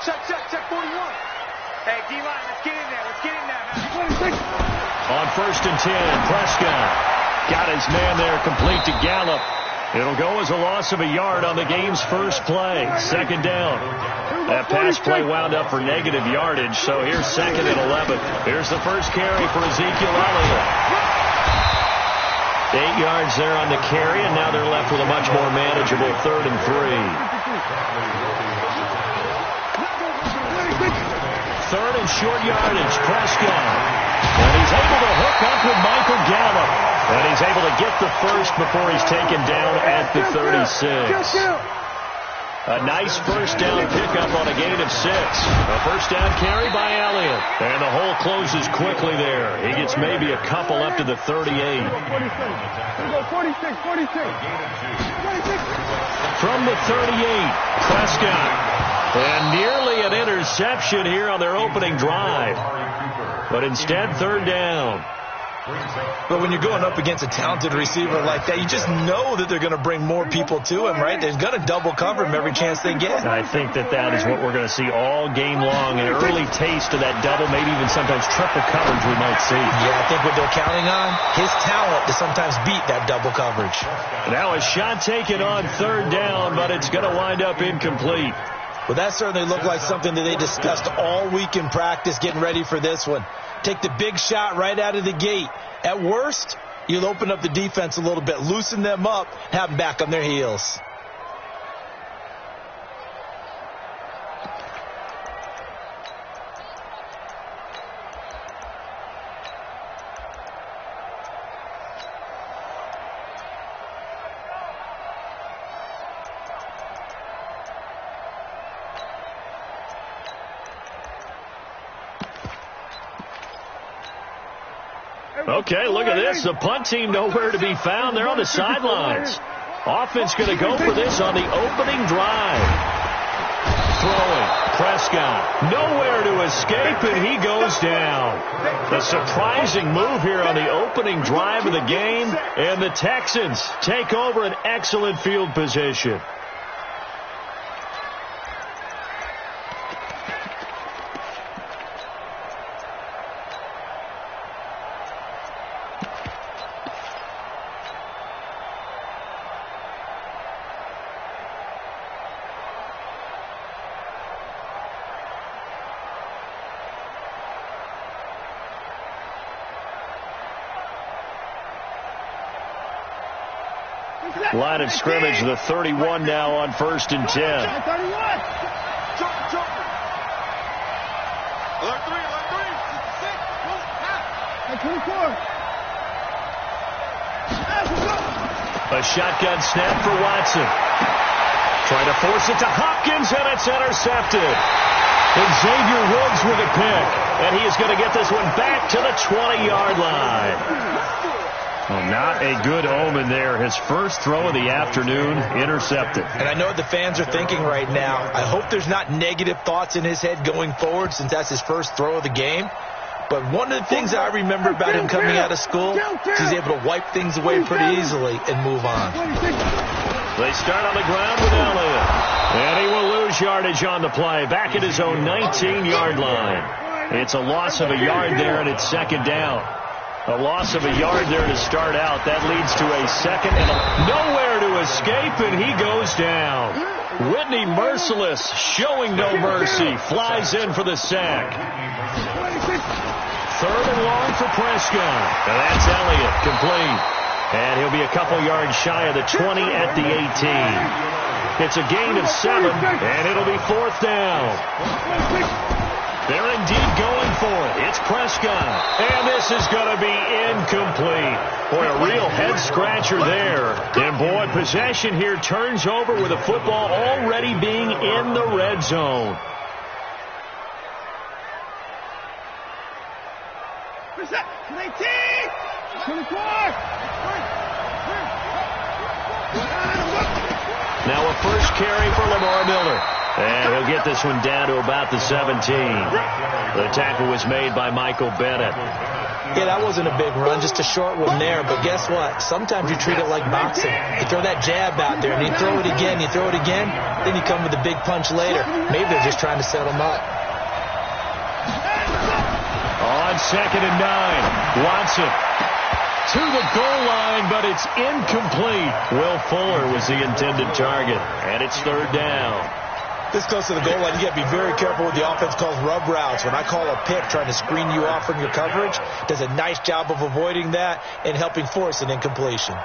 Check 41. Hey, D-line, let's get in there. Let's get in there. On 1st and 10, Prescott got his man there complete to Gallup. It'll go as a loss of a yard on the game's first play. 2nd down. That pass play wound up for negative yardage, so here's 2nd and 11. Here's the first carry for Ezekiel Elliott. 8 yards there on the carry, and now they're left with a much more manageable 3rd and 3. 3rd and short yardage, Prescott. And he's able to hook up with Michael Gallup. And he's able to get the first before he's taken down at the 36. A nice first down pickup on a gain of 6. A first down carry by Elliott. And the hole closes quickly there. He gets maybe a couple up to the 38. From the 38, Prescott. And nearly an interception here on their opening drive. But instead, 3rd down. But when you're going up against a talented receiver like that, you just know that they're going to bring more people to him, right? They're going to double cover him every chance they get. I think that is what we're going to see all game long. An early taste of that double, maybe even sometimes triple coverage we might see. Yeah, I think what they're counting on, his talent to sometimes beat that double coverage. Now a shot taken on 3rd down, but it's going to wind up incomplete. Well, that certainly looked like something that they discussed all week in practice getting ready for this one. Take the big shot right out of the gate. At worst, you'll open up the defense a little bit, loosen them up, have them back on their heels. Okay, look at this. The punt team nowhere to be found. They're on the sidelines. Offense going to go for this on the opening drive. Throwing. Prescott. Nowhere to escape, and he goes down. A surprising move here on the opening drive of the game, and the Texans take over an excellent field position. Line of scrimmage, the 31 now on 1st and 10. Alert 3. A shotgun snap for Watson. Trying to force it to Hopkins, and it's intercepted. Xavier Woods with a pick, and he is going to get this one back to the 20-yard line. Well, not a good omen there. His first throw of the afternoon intercepted. And I know what the fans are thinking right now. I hope there's not negative thoughts in his head going forward since that's his first throw of the game. But one of the things I remember about him coming out of school is he's able to wipe things away pretty easily and move on. They start on the ground with Elliott. And he will lose yardage on the play. Back at his own 19-yard line. It's a loss of a yard there, and it's 2nd down. A loss of a yard there to start out. That leads to a 2nd and nowhere to escape, and he goes down. Whitney Merciless, showing no mercy, flies in for the sack. 3rd and long for Prescott. And that's Elliott, complete. And he'll be a couple yards shy of the 20 at the 18. It's a gain of 7, and it'll be 4th down. They're indeed going for it. It's Prescott. And this is going to be incomplete. Boy, a real head-scratcher there. And, boy, possession here turns over with the football already being in the red zone. Now a first carry for Lamar Miller. And he'll get this one down to about the 17. The tackle was made by Michael Bennett. Yeah, that wasn't a big run, just a short one there. But guess what? Sometimes you treat it like boxing. You throw that jab out there, and you throw it again, then you come with a big punch later. Maybe they're just trying to set him up. On 2nd and 9, Watson to the goal line, but it's incomplete. Will Fuller was the intended target, and it's 3rd down. This close to the goal line, you got to be very careful with the offense calls rub routes. When I call a pick trying to screen you off from your coverage, does a nice job of avoiding that and helping force an incompletion.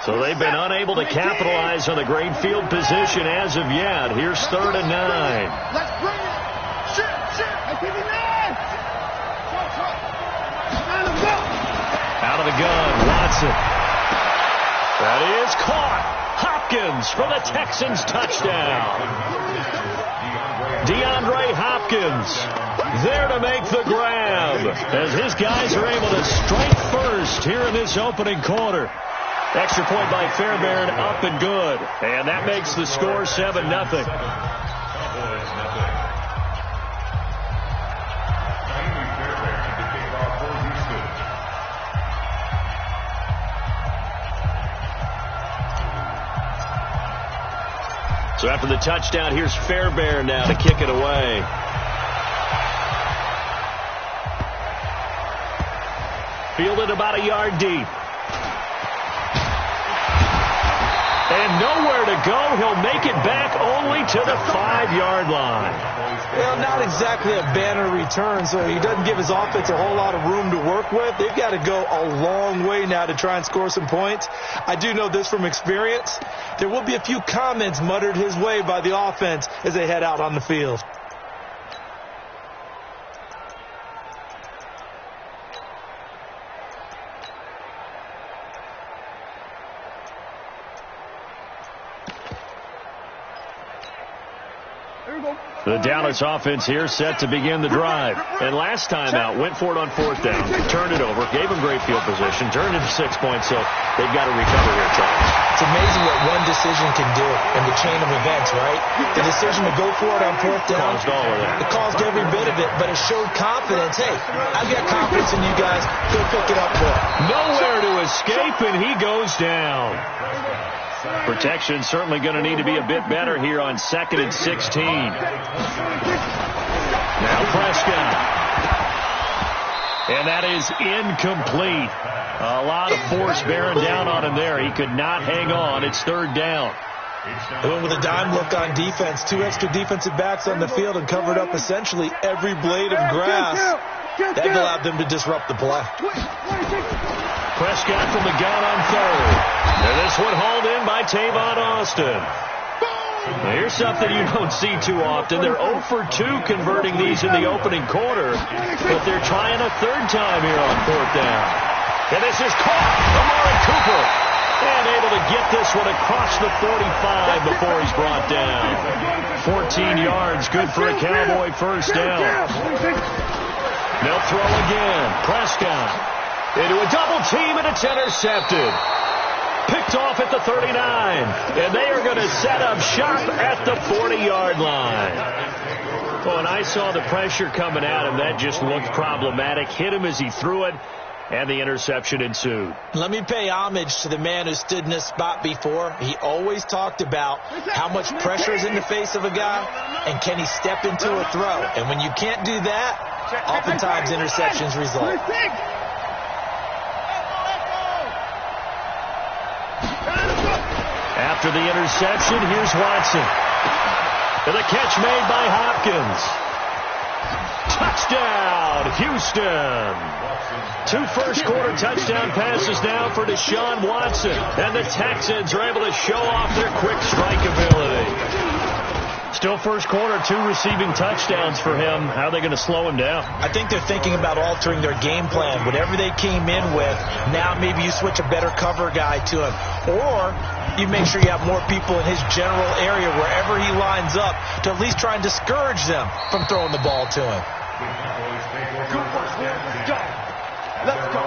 So they've been unable to capitalize on the great field position as of yet. Here's 3rd and 9. Let's bring it. Shit. Out of the gun, Watson. That is caught. Hopkins for the Texans touchdown. DeAndre Hopkins there to make the grab as his guys are able to strike first here in this opening quarter. Extra point by Fairbairn, up and good. And that makes the score 7-0. So after the touchdown, here's Fairbairn now to kick it away. Fielded about a yard deep. And nowhere to go. He'll make it back only to the 5-yard line. Well, not exactly a banner return, so he doesn't give his offense a whole lot of room to work with. They've got to go a long way now to try and score some points. I do know this from experience. There will be a few comments muttered his way by the offense as they head out on the field. The Dallas offense here set to begin the drive. And last time out, went for it on 4th down, turned it over, gave them great field position, turned it to 6 points, so they've got to recover here, Charles. It's amazing what one decision can do in the chain of events, right? The decision to go for it on 4th down, Caused all of that. it caused every bit of it, but it showed confidence. Hey, I've got confidence in you guys. Go pick it up for it. Nowhere to escape, and he goes down. Protection certainly going to need to be a bit better here on 2nd and 16. Now Prescott. And that is incomplete. A lot of force bearing down on him there. He could not hang on. It's 3rd down. They went with a dime look on defense. 2 extra defensive backs on the field and covered up essentially every blade of grass. That allowed them to disrupt the play. Prescott from the gun on 3rd. And this one hauled in by Tavon Austin. Now here's something you don't see too often. They're 0 for 2 converting these in the opening quarter, but they're trying a 3rd time here on 4th down. And this is caught. Amari Cooper. And able to get this one across the 45 before he's brought down. 14 yards, good for a Cowboy 1st down. They'll throw again. Prescott into a double team, and it's intercepted. Picked off at the 39. And they are going to set up shop at the 40-yard line. Oh, and I saw the pressure coming at him. That just looked problematic. Hit him as he threw it, and the interception ensued. Let me pay homage to the man who stood in this spot before. He always talked about how much pressure is in the face of a guy, and can he step into a throw. And when you can't do that, oftentimes interceptions result. After the interception, here's Watson. And the catch made by Hopkins. Touchdown, Houston. 2 first-quarter touchdown passes now for Deshaun Watson. And the Texans are able to show off their quick strike ability. Still first quarter, 2 receiving touchdowns for him. How are they going to slow him down? I think they're thinking about altering their game plan. Whatever they came in with, now maybe you switch a better cover guy to him. Or you make sure you have more people in his general area wherever he lines up to at least try and discourage them from throwing the ball to him. Let's go.